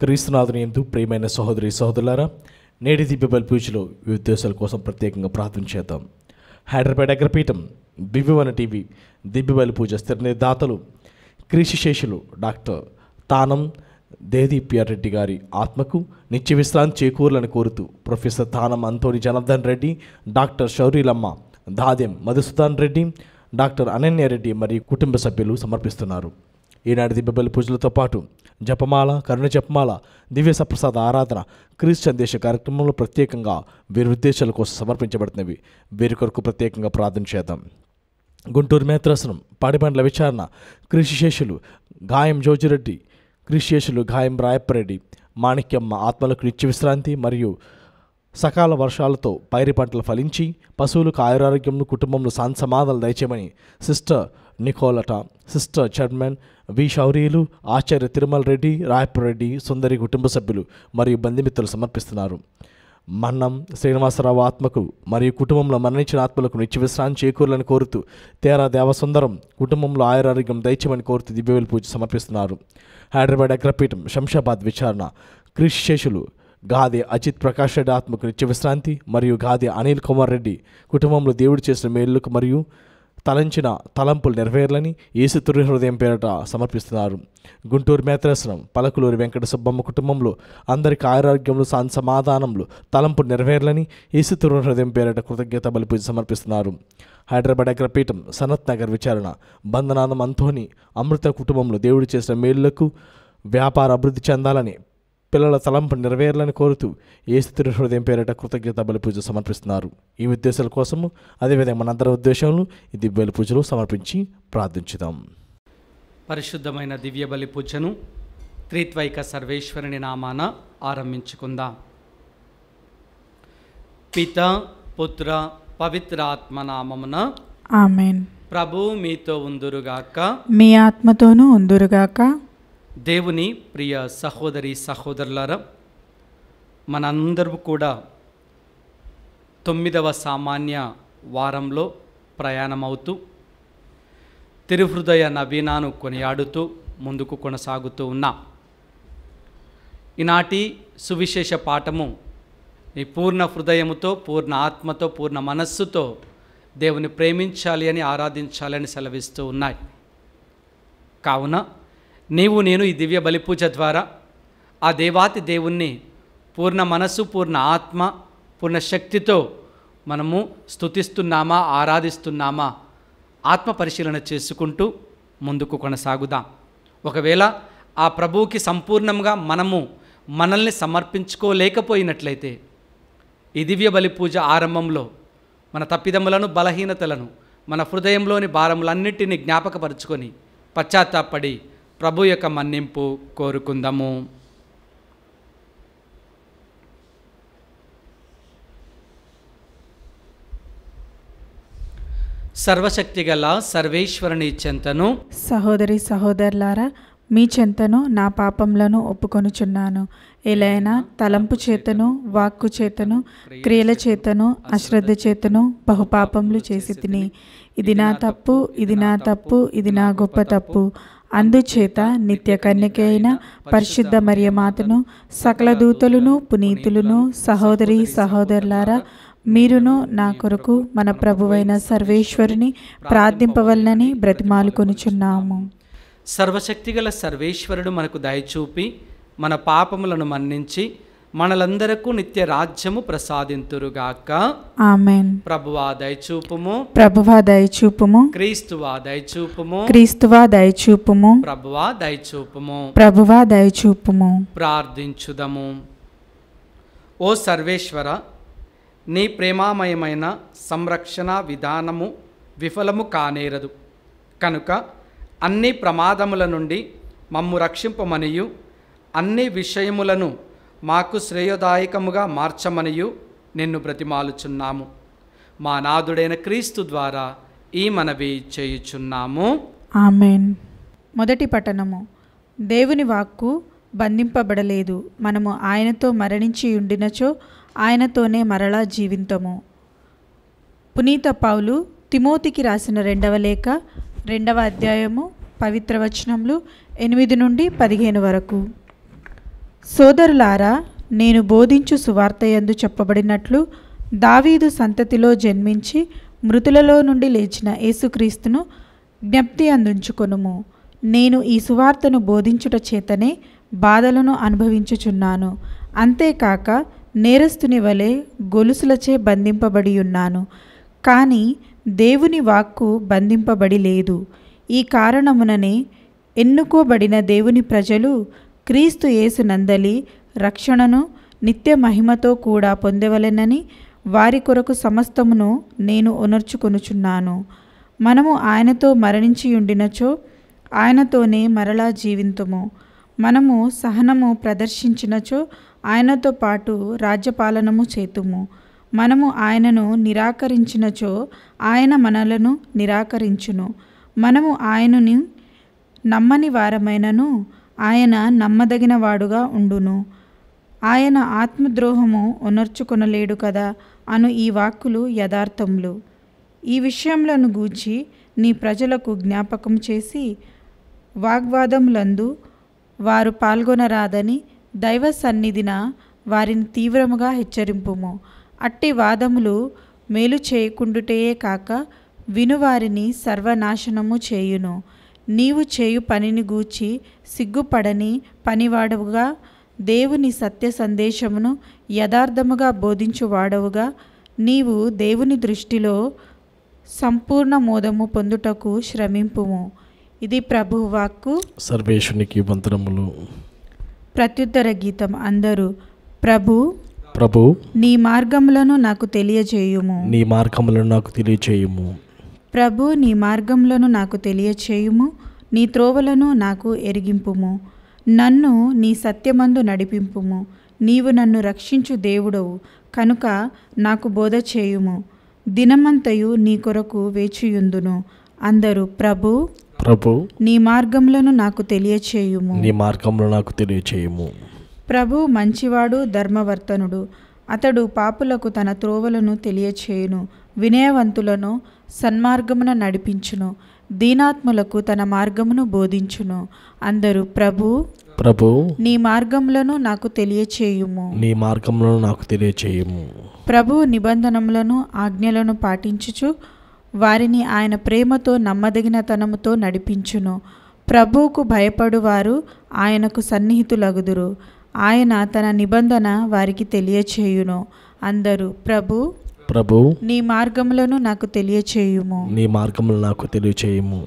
క్రీస్తునాథుని యందు ప్రియమైన సహోదరి సహోదరులారా, నేటి దివ్య పూజలో ఈ ఉద్దేశాల కోసం ప్రత్యేకంగా ప్రార్థన చేద్దాం. హైదరాబాద్ అగ్రపీఠం దివ్యవన టీవీ దివ్య పూజ స్థిర నిర్దాతలు కృషిశేషులు డాక్టర్ తానం దేదీప్యార్ రెడ్డి గారి ఆత్మకు నిత్య విశ్రాంతి చేకూరాలని కోరుతూ ప్రొఫెసర్ తానం అంతోని జనార్దన్ రెడ్డి, డాక్టర్ శౌరీలమ్మ, దాదెం మధుసూదన్ రెడ్డి, డాక్టర్ అనన్యారెడ్డి మరియు కుటుంబ సభ్యులు సమర్పిస్తున్నారు. ఈనాటి దివ్య పూజలతో పాటు జపమాల, కరుణ జపమాల, దివ్య సప్రసాద ఆరాధన, క్రీస్తు సందేశ కార్యక్రమంలో ప్రత్యేకంగా వీరి ఉద్దేశాల కోసం సమర్పించబడుతున్నవి. వీరి కొరకు ప్రత్యేకంగా ప్రార్థన చేద్దాం. గుంటూరు మేత్రాసనం పాడిబండ్ల విచారణ కృషిశేషులు గాయం జోజిరెడ్డి, కృషిశేషులు గాయం రాయప్పరెడ్డి, మాణిక్యమ్మ ఆత్మలకు నిత్య విశ్రాంతి మరియు సకాల వర్షాలతో పైరి పంటలు ఫలించి పశువులకు ఆయురారోగ్యంను, కుటుంబంలో శాంతి సమాధానాలు దయచేయమని సిస్టర్ నికోలట, సిస్టర్ చర్మన్ వి శౌరీలు, ఆచార్య తిరుమల రెడ్డి, రాయప్పరెడ్డి, సుందరి కుటుంబ సభ్యులు మరియు బంధుమిత్రులు సమర్పిస్తున్నారు. మన్నం శ్రీనివాసరావు ఆత్మకు మరియు కుటుంబంలో మరణించిన ఆత్మలకు నిత్య విశ్రాంతి చేకూరాలని కోరుతూ తేరా దేవసుందరం కుటుంబంలో ఆయురారోగ్యం దయచేయమని కోరుతూ దివ్యవేలు పూజ సమర్పిస్తున్నారు. హైదరాబాద్ అగ్రపీఠం శంషాబాద్ విచారణ కృషిశేషులు గాది అజిత్ ప్రకాష్ రెడ్డి ఆత్మకు నిత్య విశ్రాంతి మరియు గాది అనిల్ కుమార్ రెడ్డి కుటుంబంలో దేవుడు చేసిన మేలులకు మరియు తలంచిన తలంపులు నెరవేరాలని యేసు తొలి హృదయం పేరట సమర్పిస్తున్నారు. గుంటూరు మేత్రాసనం పలకులూరి వెంకట సుబ్బమ్మ కుటుంబంలో అందరికీ ఆరోగ్యంలో శాంతి సమాధానంలో తలంపులు నెరవేరాలని యేసు తొలి హృదయం పేరట కృతజ్ఞత బలి పూజ సమర్పిస్తున్నారు. హైదరాబాద్ అగ్రపీఠం సనత్ నగర్ విచారణ బంధనాథం అంతోని అమృత కుటుంబంలో దేవుడు చేసిన మేలులకు వ్యాపార అభివృద్ధి చెందాలని, పిల్లల తలంపు నెరవేరాలని కోరుతూ యేసు హృదయం పేరిట కృతజ్ఞత బలి పూజ సమర్పిస్తున్నారు. ఈ ఉద్దేశాల కోసము అదేవిధంగా మనందరి ఉద్దేశంలో ఈ దివ్య బలి పూజలు సమర్పించి ప్రార్థించుదాం. పరిశుద్ధమైన దివ్య బలి పూజను త్రిత్వైక సర్వేశ్వరుని నామాన ఆరంభించుకుందాం. పిత పుత్ర పవిత్ర ఆత్మ నామమున ఆమేన్. ప్రభు మీతో ఉందురుగాక, మీ ఆత్మతోనూ ఉందురుగాక. దేవుని ప్రియ సహోదరి సహోదరులారా, మనందరూ కూడా 9వ సామాన్య వారంలో ప్రయాణమవుతూ తిరుహృదయ నవీనాను కొనియాడుతూ ముందుకు కొనసాగుతూ ఉన్నాం. ఈనాటి సువిశేష పాఠము ఈ పూర్ణ హృదయముతో, పూర్ణ ఆత్మతో, పూర్ణ మనస్సుతో దేవుని ప్రేమించాలి అని, ఆరాధించాలని సెలవిస్తూ ఉన్నాయి. కావున నీవు నేను ఈ దివ్య బలిపూజ ద్వారా ఆ దేవాతి దేవుణ్ణి పూర్ణ మనస్సు, పూర్ణ ఆత్మ, పూర్ణ శక్తితో మనము స్తుతిస్తున్నామా, ఆరాధిస్తున్నామా, ఆత్మ పరిశీలన చేసుకుంటూ ముందుకు కొనసాగుదాం. ఒకవేళ ఆ ప్రభువుకి సంపూర్ణంగా మనల్ని సమర్పించుకోలేకపోయినట్లయితే ఈ దివ్య బలిపూజ ఆరంభంలో మన తప్పిదములను, బలహీనతలను, మన హృదయంలోని భారములన్నిటినీ జ్ఞాపకపరుచుకొని పశ్చాత్తాపడి ప్రభు యొక్క మన్నింపు కోరుకుందాము. సర్వశక్తిగల సర్వేశ్వరుని చెంతను, సహోదరి సహోదరులారా, మీ చెంతను నా పాపములను ఒప్పుకొనుచున్నాను. ఎలైనా తలంపు చేతను, వాక్కు చేతను, క్రియల చేతను, అశ్రద్ధ చేతను బహుపాపములు చేసి తిని. ఇది నా తప్పు, ఇది నా తప్పు, ఇది నా గొప్ప తప్పు. అందుచేత నిత్య కన్యక అయిన పరిశుద్ధ మరియమాతను, సకల దూతలను, పునీతులను, సహోదరి సహోదరులారా, మీరును నా కొరకు మన ప్రభువైన సర్వేశ్వరుని ప్రార్థింపవలనని బ్రతిమాలుకొనుచున్నాము. సర్వశక్తిగల సర్వేశ్వరుడు మనకు దయచూపి మన పాపములను మన్నించి మనలందరకు నిత్య రాజ్యము ప్రసాదింతురుగాక. ఆమేన్. ప్రభువా దయచూపుము, ప్రభువా దయచూపుము, క్రీస్తువా దయచూపుము, క్రీస్తువా దయచూపుము, ప్రభువా దయచూపుము. ప్రభువా దయచూపుము. ప్రార్థించుదము. ఓ సర్వేశ్వర, నీ ప్రేమామయమైన సంరక్షణ విధానము విఫలము కానేరదు కనుక అన్ని ప్రమాదముల నుండి మమ్ము రక్షింపమనియు, అన్ని విషయములను మాకు శ్రేయోదాయకముగా మార్చమనియు నిన్ను బ్రతిమాలుచున్నాము. మా నాథుడైన క్రీస్తు ద్వారా ఈ మనవి చేయుచున్నాము. ఆమేన్. మొదటి పఠనము. దేవుని వాక్కు బంధింపబడలేదు. మనము ఆయనతో మరణించి ఉండినచో ఆయనతోనే మరలా జీవింతము. పునీత పౌలు తిమోతికి రాసిన 2వ లేఖ 2వ అధ్యాయము పవిత్ర వచనములు 8 నుండి 15 వరకు. సోదరులారా, నేను బోధించు సువార్తయందు చెప్పబడినట్లు దావీదు సంతతిలో జన్మించి మృతులలో నుండి లేచిన యేసుక్రీస్తును జ్ఞప్తి అందించుకొనుము. నేను ఈ సువార్తను బోధించుట చేతనే బాధలను అనుభవించుచున్నాను. అంతేకాక నేరస్తుని వలె గొలుసులచే బంధింపబడి ఉన్నాను. కానీ దేవుని వాక్కు బంధింపబడి లేదు. ఈ కారణముననే ఎన్నుకోబడిన దేవుని ప్రజలు క్రీస్తు యేసునందలి రక్షణను నిత్య మహిమతో కూడా పొందవలెనని వారి కొరకు సమస్తమును నేను ఉనర్చుకొనుచున్నాను. మనము ఆయనతో మరణించి ఉండినచో ఆయనతోనే మరలా జీవింతుము. మనము సహనము ప్రదర్శించినచో ఆయనతో పాటు రాజ్యపాలనము చేతుము. మనము ఆయనను నిరాకరించినచో ఆయన మనలను నిరాకరించును. మనము ఆయనను నమ్మని వారమైనను ఆయన నమ్మదగిన వాడుగా ఉండును. ఆయన ఆత్మద్రోహము ఉనర్చుకొనలేడు కదా అను ఈ వాక్కులు యథార్థములు. ఈ విషయములను గూర్చి నీ ప్రజలకు జ్ఞాపకం చేసి వాగ్వాదములందు వారు పాల్గొనరాదని దైవ సన్నిధిన వారిని తీవ్రముగా హెచ్చరింపుము. అట్టి వాదములు మేలు చేయకుండుటయే కాక వినువారిని సర్వనాశనము చేయును. నీవు చేయు పనిని గూర్చి సిగ్గుపడని పనివాడవుగా, దేవుని సత్య సందేశమును యథార్థముగా బోధించువాడవుగా, నీవు దేవుని దృష్టిలో సంపూర్ణ మోదము పొందుటకు శ్రమింపుము. ఇది ప్రభువు వాక్కు. సర్వేశునికి వందనములు. ప్రత్యుత్తర గీతం. అందరూ ప్రభు ప్రభు నీ మార్గములను నాకు తెలియచేయుము. నీ మార్గములను నాకు తెలియచేయుము. ప్రభు నీ మార్గములను నాకు తెలియచేయుము. నీ త్రోవలను నాకు ఎరిగింపుము. నన్ను నీ సత్యమందు నడిపింపుము. నీవు నన్ను రక్షించు దేవుడవు కనుక నాకు బోధ చేయుము. దినమంతయు నీ కొరకు వేచియుందును. అందరూ ప్రభు ప్రభు నీ మార్గములను నాకు తెలియచేయుము. నీ మార్గములను నాకు తెలియచేయుము. ప్రభు మంచివాడు, ధర్మవర్తనుడు. అతడు పాపులకు తన త్రోవలను తెలియచేయును. వినయవంతులను సన్మార్గమున నడిపించును. దీనాత్ములకు తన మార్గమును బోధించును. అందరూ ప్రభు ప్రభు నీ మార్గములను నాకు తెలియచేయుము. నీ మార్గములను నాకు తెలియచేయుము. ప్రభు నిబంధనములను ఆజ్ఞలను పాటించుచు వారిని ఆయన ప్రేమతో నమ్మదగినతనముతో నడిపించును. ప్రభువుకు భయపడువారు ఆయనకు సన్నిహితులగుదురు. ఆయన తన నిబంధన వారికి తెలియచేయును. అందరూ ప్రభు ప్రభు నీ మార్గములను నాకు తెలియచేయుము. నీ మార్గములను నాకు తెలియచేయుము.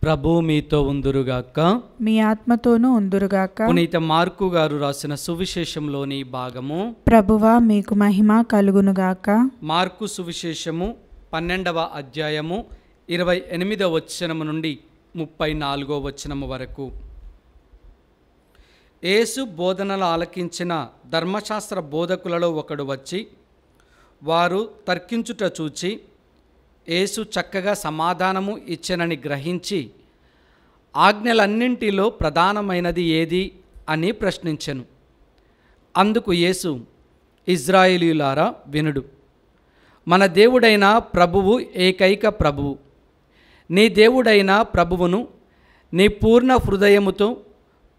ప్రభు మీతో ఉందురుగాక, మీ ఆత్మతోనూ ఉందురుగాక. పునీత మార్కు గారు రాసిన సువిశేషంలోని భాగము. ప్రభువా మీకు మహిమ కలుగునుగాక. మార్కు సువిశేషము 12వ అధ్యాయము 28వ వచనము నుండి 34వ వచనము వరకు. యేసు బోధనలు ఆలకించిన ధర్మశాస్త్ర బోధకులలో ఒకడు వచ్చి వారు తర్కించుట చూచి యేసు చక్కగా సమాధానము ఇచ్చెనని గ్రహించి ఆజ్ఞలన్నింటిలో ప్రధానమైనది ఏది అని ప్రశ్నించెను. అందుకు యేసు, ఇజ్రాయేలీయులారా వినుడు, మన దేవుడైన ప్రభువు ఏకైక ప్రభువు. నీ దేవుడైన ప్రభువును నీ పూర్ణ హృదయముతో,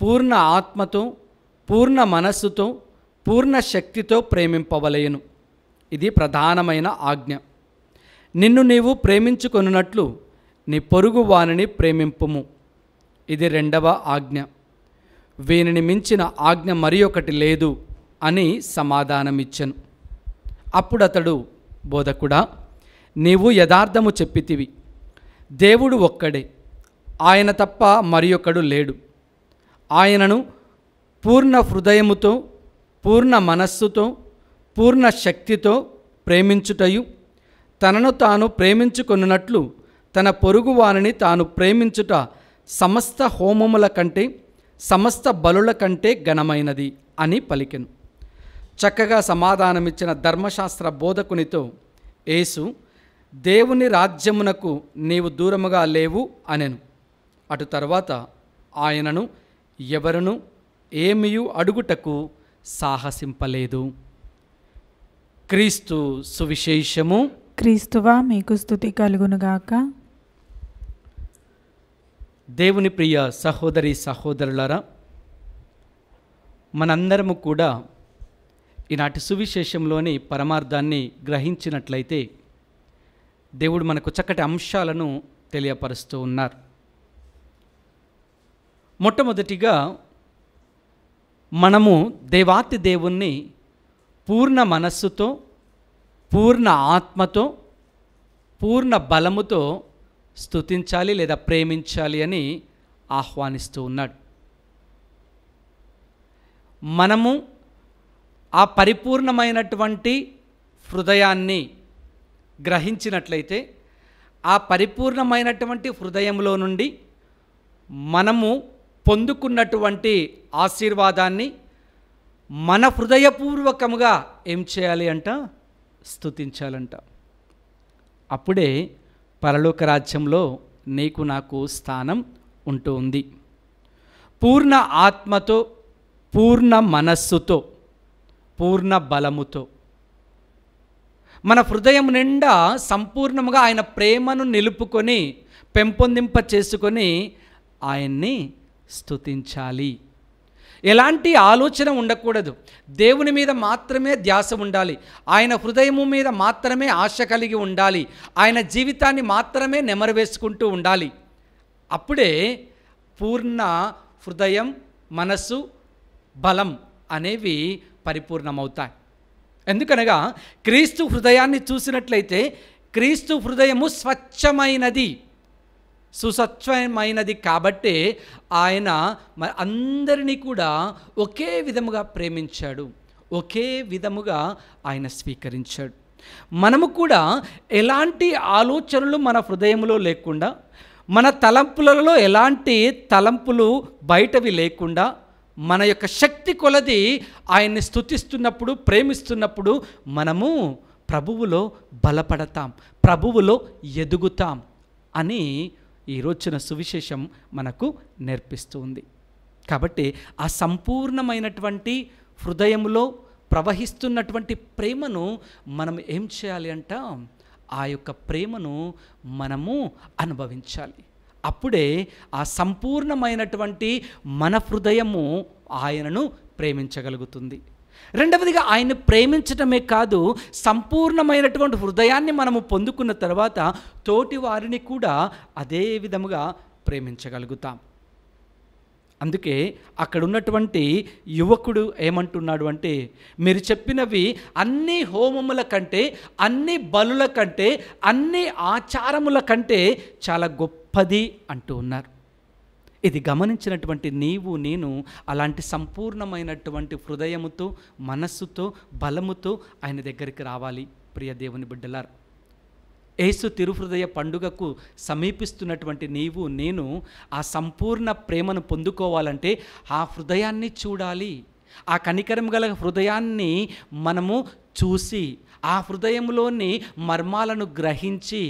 పూర్ణ ఆత్మతో, పూర్ణ మనస్సుతో, పూర్ణ శక్తితో ప్రేమింపవలెను. ఇది ప్రధానమైన ఆజ్ఞ. నిన్ను నీవు ప్రేమించుకొనున్నట్లు నీ పొరుగు వానిని ప్రేమింపుము. ఇది రెండవ ఆజ్ఞ. వీనిని మించిన ఆజ్ఞ మరి ఒకటి లేదు అని సమాధానమిచ్చెను. అప్పుడు అతడు, బోధకుడా, నీవు యథార్థము చెప్పితివి. దేవుడు ఒక్కడే, ఆయన తప్ప మరి ఒకడు లేడు. ఆయనను పూర్ణ హృదయముతో, పూర్ణ మనస్సుతో, పూర్ణ శక్తితో ప్రేమించుటయు, తనను తాను ప్రేమించుకొనున్నట్లు తన పొరుగువానిని తాను ప్రేమించుట సమస్త హోమముల కంటే, సమస్త బలుల కంటే ఘనమైనది అని పలికెను. చక్కగా సమాధానమిచ్చిన ధర్మశాస్త్ర బోధకునితో యేసు, దేవుని రాజ్యమునకు నీవు దూరముగా లేవు అనెను. అటు తర్వాత ఆయనను ఎవరును ఏమియు అడుగుటకు సాహసింపలేదు. క్రీస్తు సువిశేషము. క్రీస్తువా మీకు స్తుతి కలుగునుగాక. దేవుని ప్రియ సహోదరి సహోదరులారా, మనందరము కూడా ఈనాటి సువిశేషంలోని పరమార్థాన్ని గ్రహించినట్లయితే దేవుడు మనకు చక్కటి అంశాలను తెలియపరుస్తూ ఉన్నారు. మొట్టమొదటిగా మనము దేవాతి దేవుణ్ణి పూర్ణ మనస్సుతో, పూర్ణ ఆత్మతో, పూర్ణ బలముతో స్తుతించాలి లేదా ప్రేమించాలి అని ఆహ్వానిస్తూ ఉన్నాడు. మనము ఆ పరిపూర్ణమైనటువంటి హృదయాన్ని గ్రహించినట్లయితే ఆ పరిపూర్ణమైనటువంటి హృదయంలో నుండి మనము పొందుకున్నటువంటి ఆశీర్వాదాన్ని మన హృదయపూర్వకముగా ఏం చేయాలి అంట? స్తుతించాలంట. అప్పుడే పరలోక రాజ్యంలో నీకు నాకు స్థానం ఉంటుంది. పూర్ణ ఆత్మతో, పూర్ణ మనస్సుతో, పూర్ణ బలముతో మన హృదయం నిండా సంపూర్ణముగా ఆయన ప్రేమను నిలుపుకొని పెంపొందింప చేసుకొని ఆయన్ని స్తుతించాలి. ఎలాంటి ఆలోచన ఉండకూడదు. దేవుని మీద మాత్రమే ధ్యాస ఉండాలి. ఆయన హృదయము మీద మాత్రమే ఆశ కలిగి ఉండాలి. ఆయన జీవితాన్ని మాత్రమే నెమరవేసుకుంటూ ఉండాలి. అప్పుడే పూర్ణ హృదయం, మనస్సు, బలం అనేవి పరిపూర్ణమవుతాయి. ఎందుకనగా క్రీస్తు హృదయాన్ని చూసినట్లయితే క్రీస్తు హృదయము స్వచ్ఛమైనది, సుస్వచ్ఛమైనది. కాబట్టే ఆయన అందరినీ కూడా ఒకే విధముగా ప్రేమించాడు, ఒకే విధముగా ఆయన స్వీకరించాడు. మనము కూడా ఎలాంటి ఆలోచనలు మన హృదయంలో లేకుండా, మన తలంపులలో ఎలాంటి తలంపులు బయటవి లేకుండా, మన యొక్క శక్తి కొలది ఆయన్ని స్తుతిస్తున్నప్పుడు, ప్రేమిస్తున్నప్పుడు మనము ప్రభువులో బలపడతాం, ప్రభువులో ఎదుగుతాం అని ఈరోజున సువిశేషం మనకు నేర్పిస్తుంది. కాబట్టి ఆ సంపూర్ణమైనటువంటి హృదయంలో ప్రవహిస్తున్నటువంటి ప్రేమను మనం ఏం చేయాలి అంట? ఆ యొక్క ప్రేమను మనము అనుభవించాలి. అప్పుడే ఆ సంపూర్ణమైనటువంటి మన హృదయము ఆయనను ప్రేమించగలుగుతుంది. రెండవదిగా ఆయన్ని ప్రేమించటమే కాదు, సంపూర్ణమైనటువంటి హృదయాన్ని మనము పొందుకున్న తర్వాత తోటి వారిని కూడా అదే విధముగా ప్రేమించగలుగుతాం. అందుకే అక్కడ ఉన్నటువంటి యువకుడు ఏమంటున్నాడు అంటే, మీరు చెప్పినవి అన్ని హోమముల కంటే, అన్ని బలుల కంటే, అన్ని ఆచారముల కంటే చాలా గొప్పది అంటూ ఉన్నారు. ఇది గమనించినటువంటి నీవు నేను అలాంటి సంపూర్ణమైనటువంటి హృదయముతో, మనస్సుతో, బలముతో ఆయన దగ్గరికి రావాలి. ప్రియ దేవుని బిడ్డలారా, యేసు తిరుహృదయ పండుగకు సమీపిస్తున్నటువంటి నీవు నేను ఆ సంపూర్ణ ప్రేమను పొందుకోవాలంటే ఆ హృదయాన్ని చూడాలి. ఆ కనికరం గల హృదయాన్ని మనము చూసి ఆ హృదయంలోని మర్మాలను గ్రహించి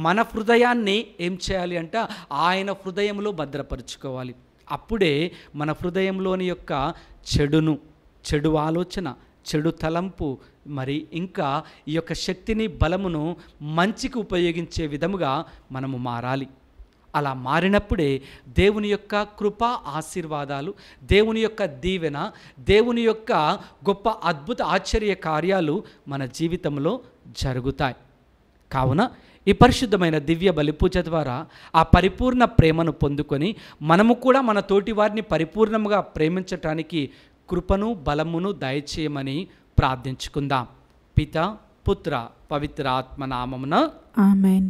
మన హృదయాన్ని ఏం చేయాలి అంటే ఆయన హృదయంలో భద్రపరుచుకోవాలి. అప్పుడే మన హృదయంలోని యొక్క చెడు ఆలోచన, చెడు తలంపు, మరి ఇంకా ఈ యొక్క శక్తిని, బలమును మంచికి ఉపయోగించే విధముగా మనము మారాలి. అలా మారినప్పుడే దేవుని యొక్క కృప, ఆశీర్వాదాలు, దేవుని యొక్క దీవెన, దేవుని యొక్క గొప్ప అద్భుత ఆశ్చర్య కార్యాలు మన జీవితంలో జరుగుతాయి. కావున ఈ పరిశుద్ధమైన దివ్య బలిపూజ ద్వారా ఆ పరిపూర్ణ ప్రేమను పొందుకొని మనము కూడా మన తోటి వారిని పరిపూర్ణంగా ప్రేమించటానికి కృపను, బలమును దయచేయమని ప్రార్థించుకుందాం. పిత, పుత్ర, పవిత్ర ఆత్మ నామమున ఆమేన్.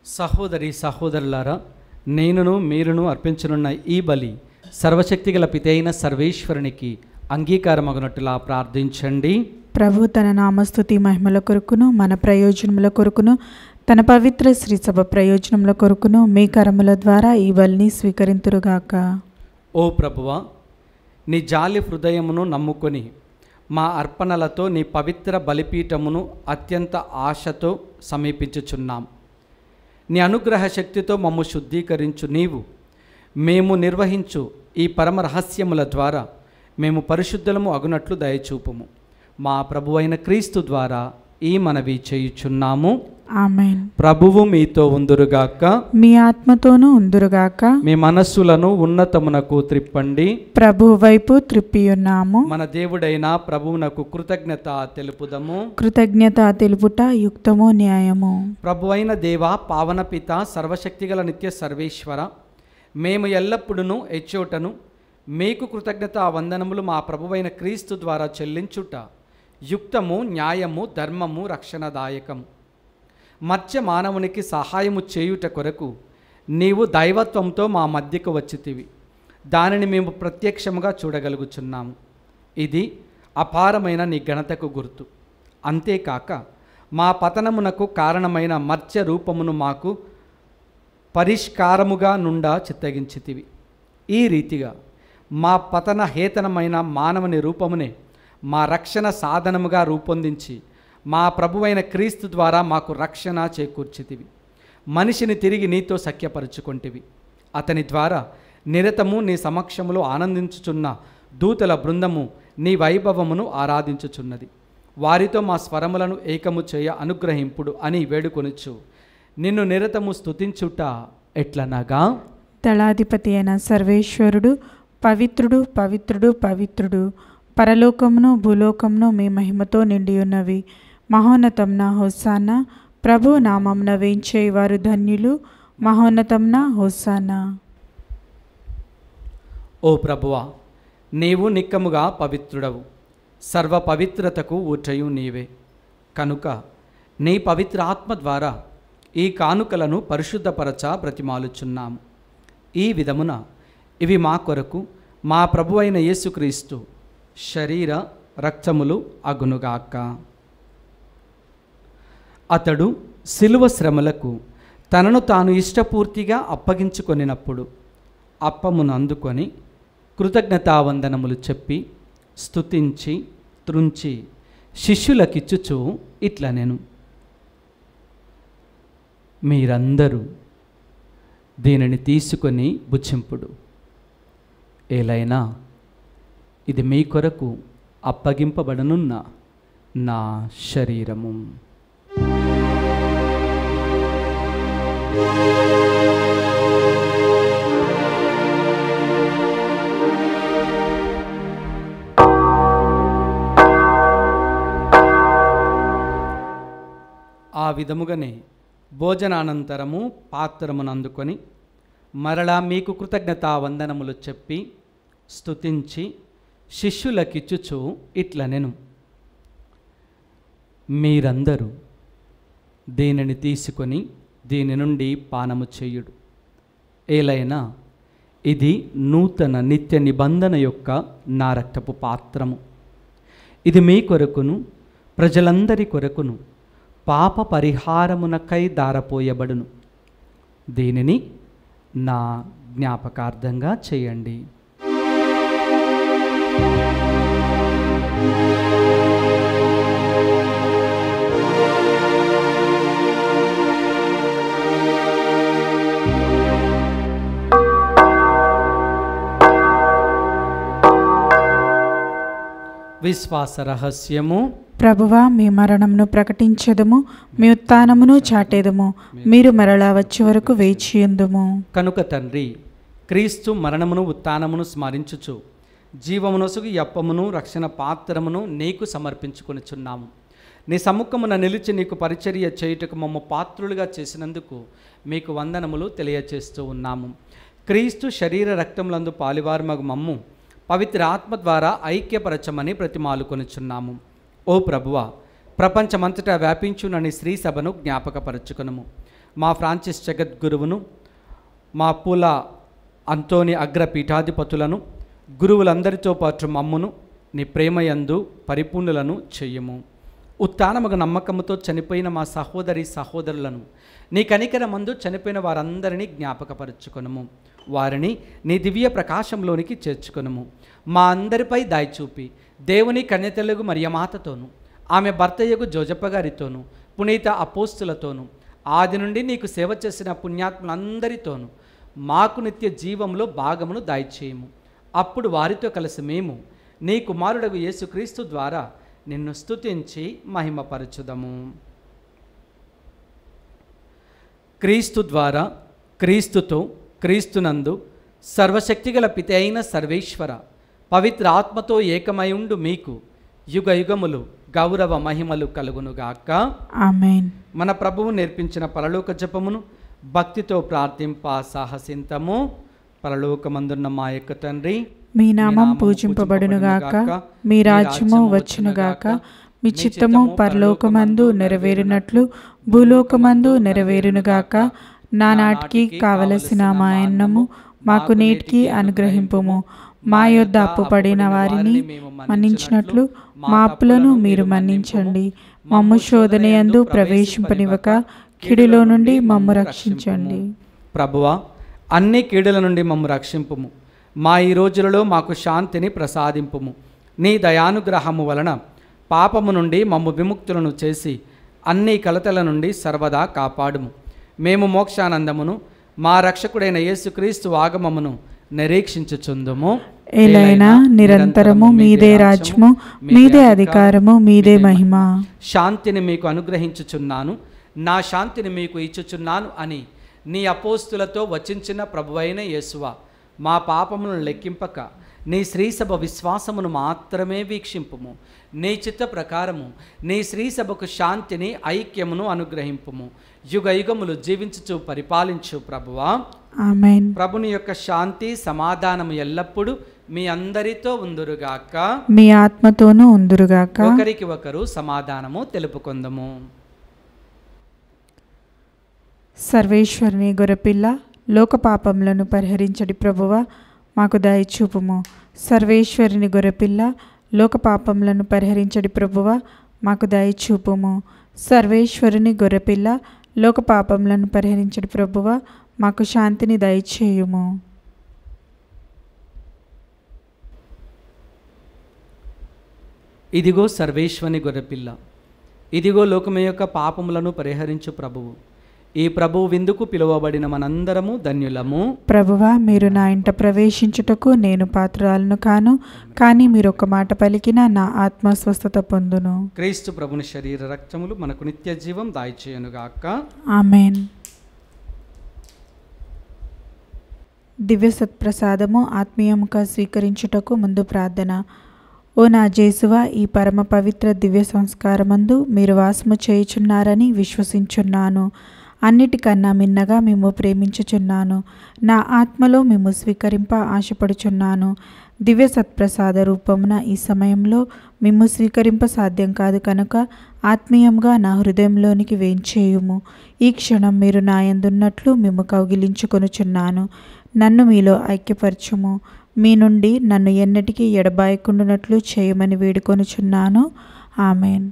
సహోదరి సహోదరులారా, నేనును మీరును అర్పించనున్న ఈ బలి సర్వశక్తిగల పితైన సర్వేశ్వరునికి అంగీకారమగునట్టులా ప్రార్థించండి. ప్రభు తన నామస్తుతి మహిమల కొరకును, మన ప్రయోజనముల కొరకును, తన పవిత్ర శ్రీ సభ ప్రయోజనముల కొరకును మీ కరముల ద్వారా ఈ బలిని స్వీకరింతురుగాక. ఓ ప్రభువా, నీ జాలి హృదయమును నమ్ముకొని మా అర్పణలతో నీ పవిత్ర బలిపీఠమును అత్యంత ఆశతో సమీపించుచున్నాం. నీ అనుగ్రహ శక్తితో మమ్ము శుద్ధీకరించు నీవు మేము నిర్వహించు ఈ పరమ రహస్యముల ద్వారా మేము పరిశుద్ధులము అగునట్లు దయచూపుము. మా ప్రభువైన క్రీస్తు ద్వారా ఈ మనవి చేయుచున్నాము. ఆమేన్. ప్రభువు మీతో ఉందురుగాక, మీ ఆత్మతోనూ ఉందురుగాక. మీ మనస్సులను ఉన్నతమునకు త్రిప్పండి. ప్రభు వైపు త్రిప్పియున్నాము. మన దేవుడైన ప్రభువునకు కృతజ్ఞత తెలుపుదము. కృతజ్ఞత తెలుపుట యుక్తము, న్యాయము. ప్రభువైన దేవా, పావన పిత, సర్వశక్తిగల నిత్య సర్వేశ్వర, మేము ఎల్లప్పుడూ ఎచ్చోటను మీకు కృతజ్ఞత వందనములు మా ప్రభువైన క్రీస్తు ద్వారా చెల్లించుట యుక్తము, న్యాయము, ధర్మము, రక్షణదాయకము. మత్స్య మానవునికి సహాయము చేయుట కొరకు నీవు దైవత్వంతో మా మధ్యకు వచ్చితివి. దానిని మేము ప్రత్యక్షముగా చూడగలుగుచున్నాము. ఇది అపారమైన నీ ఘనతకు గుర్తు. అంతేకాక మా పతనమునకు కారణమైన మత్స్య రూపమును మాకు పరిష్కారముగా నుండా చిత్తగించితివి. ఈ రీతిగా మా పతన హేతనమైన మానవుని రూపమునే మా రక్షణ సాధనముగా రూపొందించి మా ప్రభువైన క్రీస్తు ద్వారా మాకు రక్షణ చేకూర్చితివి. మనిషిని తిరిగి నీతో సఖ్యపరుచుకొంటివి. అతని ద్వారా నిరతము నీ సమక్షములో ఆనందించుచున్న దూతల బృందము నీ వైభవమును ఆరాధించుచున్నది. వారితో మా స్వరములను ఏకము చేయ అనుగ్రహింపుడు అని వేడుకొనుచు నిన్ను నిరతము స్తుతించుట ఎట్లనగా, దళాధిపతి అయిన సర్వేశ్వరుడు పవిత్రుడు పవిత్రుడు పవిత్రుడు, పరలోకమును భూలోకమును మీ మహిమతో నిండి ఉన్నవి. మహోన్నతంన హోసానా, ప్రభు నామమున వేంచేవారు ధన్యులు. మహోన్నతంన హోసానా. ఓ ప్రభువా, నీవు నిక్కముగా పవిత్రుడవు, సర్వ పవిత్రతకు ఊటయు నీవే. కనుక నీ పవిత్ర ఆత్మ ద్వారా ఈ కానుకలను పరిశుద్ధపరచ బ్రతిమాలుచున్నాము. ఈ విధమున ఇవి మా కొరకు మా ప్రభువైన యేసుక్రీస్తు శరీర రక్తములు అగునుగాక. అతడు శిలువ శ్రమలకు తనను తాను ఇష్టపూర్తిగా అప్పగించుకొనినప్పుడు అప్పమును అందుకొని కృతజ్ఞతావందనములు చెప్పి స్తుతించి త్రుంచి శిష్యులకిచ్చుచు ఇట్లా నేను, మీరందరూ దీనిని తీసుకొని భుజింపుడు. ఏలైనా ఇది మీ కొరకు అప్పగింపబడనున్న నా శరీరము. ఆ విధముగానే భోజనానంతరము పాత్రమును అందుకొని మరలా మీకు కృతజ్ఞతా వందనములు చెప్పి స్తుతించి శిష్యులకిచ్చుచు ఇట్లా నేను, మీరందరూ దీనిని తీసుకొని దీని నుండి పానము చేయుడు. ఏలైనా ఇది నూతన నిత్య నిబంధన యొక్క నా రక్తపు పాత్రము. ఇది మీ కొరకును ప్రజలందరి కొరకును పాప పరిహారమునకై దారపోయబడును. దీనిని నా జ్ఞాపకార్థంగా చేయండి. విశ్వాస రహస్యము. ప్రభువా, మీ మరణమును ప్రకటించెదము, మీ ఉత్థానమును చాటెదము. మీరు మరలా వచ్చే వరకు వేచియుందుము. కనుక తండ్రి, క్రీస్తు మరణమును ఉత్థానమును స్మరించుచు జీవమునొసగు అప్పమును రక్షణ పాత్రమును నీకు సమర్పించుకొనిచున్నాము. నీ సముఖమున నిలిచి నీకు పరిచర్య చేయుటకు మమ్మ పాత్రులుగా చేసినందుకు మీకు వందనములు తెలియచేస్తూ ఉన్నాము. క్రీస్తు శరీర రక్తములందు పాలివారమగు మమ్ము పవిత్ర ఆత్మ ద్వారా ఐక్యపరచమని ప్రతిమాలుకొనిచున్నాము. ఓ ప్రభువా, ప్రపంచమంతటా వ్యాపించునని శ్రీ సభను జ్ఞాపకపరచుకునము. మా ఫ్రాన్సిస్ జగద్గురువును, మా పూల అంతోని అగ్ర పీఠాధిపతులను, గురువులందరితో పాటు మమ్మును నీ ప్రేమయందు పరిపూర్ణులను చెయ్యము. ఉత్థానముగా నమ్మకముతో చనిపోయిన మా సహోదరి సహోదరులను, నీ కనికరమందు చనిపోయిన వారందరినీ జ్ఞాపకపరచుకొనుము. వారిని నీ దివ్య ప్రకాశంలోనికి చేర్చుకొనుము. మా అందరిపై దాయిచూపి దేవుని కన్యతలుగు మరియమాతతోను, ఆమె భర్తయ్యగు జోజప్ప గారితోను, పునీత అపోస్తులతోను, ఆది నుండి నీకు సేవ చేసిన పుణ్యాత్ములందరితోనూ మాకు నిత్య జీవంలో భాగమును దాయిచేయము. అప్పుడు వారితో కలిసి మేము నీ కుమారుడగు యేసుక్రీస్తు ద్వారా నిన్ను స్తుతించి మహిమపరచుదము. క్రీస్తు ద్వారా, క్రీస్తుతో, క్రీస్తునందు సర్వశక్తిగల పిత అయిన సర్వేశ్వర పవిత్ర ఆత్మతో ఏకమై ఉండు మీకు యుగ యుగములు గౌరవ మహిమలు కలుగునుగాక. ఆమేన్. మన ప్రభువు నేర్పించిన పరలోక జపమును భక్తితో ప్రార్థింప సాహసింతము. పరలోకమందున్న మా యొక్క తండ్రి, మీ నామం పూజింపబడునుగాక, మీ రాజ్యము వచ్చునుగాక, మీ చిత్తము పరలోకమందు నెరవేరునట్లు భూలోకమందు నెరవేరునుగాక. నానాటికి కావలసిన మా అన్నము మాకు నేటికి అనుగ్రహింపుము. మా యొద్ద అప్పుపడిన వారిని మన్నించినట్లు మా అప్పులను మీరు మన్నించండి. మమ్ము శోధనయందు ప్రవేశింపనివ్వక కీడులో నుండి మమ్ము రక్షించండి. ప్రభువా, అన్ని కీడుల నుండి మమ్ము రక్షింపుము. మా ఈ రోజులలో మాకు శాంతిని ప్రసాదింపుము. నీ దయానుగ్రహము వలన పాపము నుండి మమ్ము విముక్తులను చేసి అన్ని కలతల నుండి సర్వదా కాపాడుము. మేము మోక్షానందమును మా రక్షకుడైన యేసుక్రీస్తు ఆగమమును నిరీక్షించుచుందుము. ఏలైనా నిరంతరము మీదే రాజ్యము, మీదే అధికారము, మీదే మహిమ. శాంతిని మీకు అనుగ్రహించుచున్నాను, నా శాంతిని మీకు ఇచ్చుచున్నాను అని నీ అపోస్తులతో వచించిన ప్రభువైన యేసువా, మా పాపములను లెక్కింపక నీ శ్రీసభ విశ్వాసమును మాత్రమే వీక్షింపుము. నీ చిత్త ప్రకారము నీ శ్రీసభకు శాంతిని ఐక్యమును అనుగ్రహింపుము. యుగ యుగములు జీవించుచు పరిపాలించు ప్రభువా. ఆమేన్. ప్రభుని యొక్క శాంతి సమాధానము ఎల్లప్పుడూ మీ అందరితో ఉందురుగాక. మీ ఆత్మతోనూ ఉందురుగాక. ఒకరికి ఒకరు సమాధానము తెలుపుకొందము. సర్వేశ్వరుని గొర్రెపిల్ల, లోక పాపములను పరిహరించడి ప్రభువా, మాకు దయచూపుము. సర్వేశ్వరుని గొర్రెపిల్ల, లోక పాపములను పరిహరించడి ప్రభువా, మాకు దయచూపుము. సర్వేశ్వరుని గొర్రెపిల్ల, లోక పాపములను పరిహరించడి ప్రభువా, మాకు శాంతిని దయచేయుము. ఇదిగో సర్వేశ్వని గొర్రెపిల్ల, ఇదిగో లోకము యొక్క పాపములను పరిహరించు ప్రభువు. ఈ ప్రభువు విందుకు పిలువబడిన మనందరము ధన్యులము. ప్రభువా, మీరు నా ఇంట ప్రవేశించుటకు నేను పాత్రురాలను కాను, కానీ మీరు ఒక మాట పలికిన నా ఆత్మ స్వస్థత పొందును. క్రీస్తు ప్రభుని శరీర రక్తములు మనకు నిత్య జీవం దాయిచేయునుగాక. ఆమేన్. దివ్య సత్ప్రసాదము ఆత్మీయముగా స్వీకరించుటకు ముందు ప్రార్థన. ఓ నా జేసువా, ఈ పరమ పవిత్ర దివ్య సంస్కారమందు మీరు వాసము చేయుచున్నారని విశ్వసించున్నాను. అన్నిటికన్నా మిన్నగా మేము ప్రేమించుచున్నాను. నా ఆత్మలో మేము స్వీకరింప ఆశపడుచున్నాను. దివ్య సత్ప్రసాద రూపమున ఈ సమయంలో మేము స్వీకరింప సాధ్యం కాదు కనుక ఆత్మీయంగా నా హృదయంలోనికి వేంచేయుము. ఈ క్షణం మీరు నా యందున్నట్లు మేము కౌగిలించుకొనుచున్నాను. నన్ను మీలో ఐక్యపరచుము. మీ నుండి నన్ను ఎన్నటికీ ఎడబాయకుండానట్లు చేయమని వేడుకొనుచున్నాను. ఆమెన్.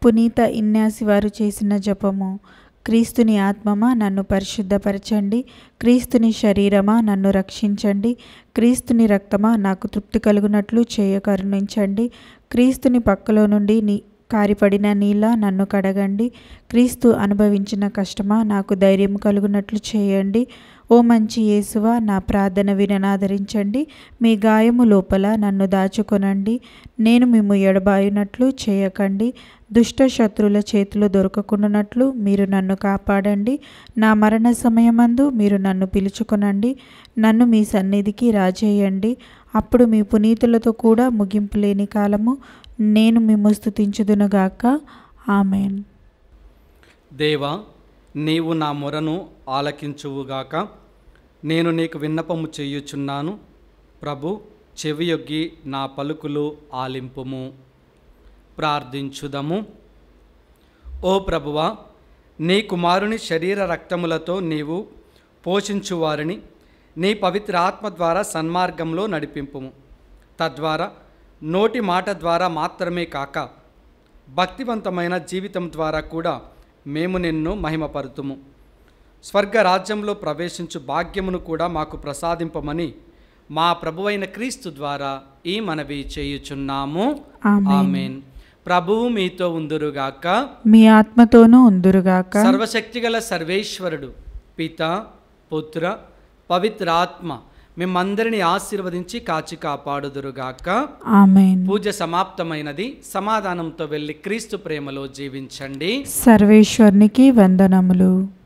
పునీత ఇన్యాసి వారు చేసిన జపము. క్రీస్తుని ఆత్మమా నన్ను పరిశుద్ధపరచండి. క్రీస్తుని శరీరమా నన్ను రక్షించండి. క్రీస్తుని రక్తమా నాకు తృప్తి కలుగునట్లు చేయ కరుణించండి. క్రీస్తుని పక్కలో నుండి కారిపడిన నీళ్ళ నన్ను కడగండి. క్రీస్తు అనుభవించిన కష్టమా నాకు ధైర్యం కలుగునట్లు చేయండి. ఓ ఓ మంచి యేసువా, నా ప్రార్థన విననాదరించండి. మీ గాయము లోపల నన్ను దాచుకొనండి. నేను మిమ్ము ఎడబాయునట్లు చేయకండి. దుష్ట శత్రుల చేతులు దొరకకుండానట్లు మీరు నన్ను కాపాడండి. నా మరణ సమయమందు మీరు నన్ను పిలుచుకొనండి. నన్ను మీ సన్నిధికి రాజేయండి. అప్పుడు మీ పునీతులతో కూడా ముగింపు లేని కాలము నేను మిమ్ము స్తుతించుదునుగాక. ఆమెన్. దేవా, నీవు నా మొరను ఆలకించువుగాక. నేను నీకు విన్నపము చేయుచున్నాను. ప్రభు, చెవియొగ్గి నా పలుకులు ఆలింపుము. ప్రార్థించుదము. ఓ ప్రభువా, నీ కుమారుని శరీర రక్తములతో నీవు పోషించువారిని నీ పవిత్ర ఆత్మ ద్వారా సన్మార్గంలో నడిపింపుము. తద్వారా నోటి మాట ద్వారా మాత్రమే కాక భక్తివంతమైన జీవితం ద్వారా కూడా మేము నిన్ను మహిమపరుతుము. స్వర్గ రాజ్యంలో ప్రవేశించు భాగ్యమును కూడా మాకు ప్రసాదింపమని మా ప్రభువైన క్రీస్తు ద్వారా ఈ మనవి చేయుచున్నాము. ఆమేన్. ప్రభువు మీతో ఉందురుగాక, మీ ఆత్మతోనూ ఉందురుగాక. సర్వశక్తిగల సర్వేశ్వరుడు పిత, పుత్ర, పవిత్ర ఆత్మ మిమ్మందరిని ఆశీర్వదించి కాచి కాపాడుదురుగాక. ఆమేన్. పూజ సమాప్తమైనది. సమాధానంతో వెళ్ళి క్రీస్తు ప్రేమలో జీవించండి. సర్వేశ్వరునికి వందనములు.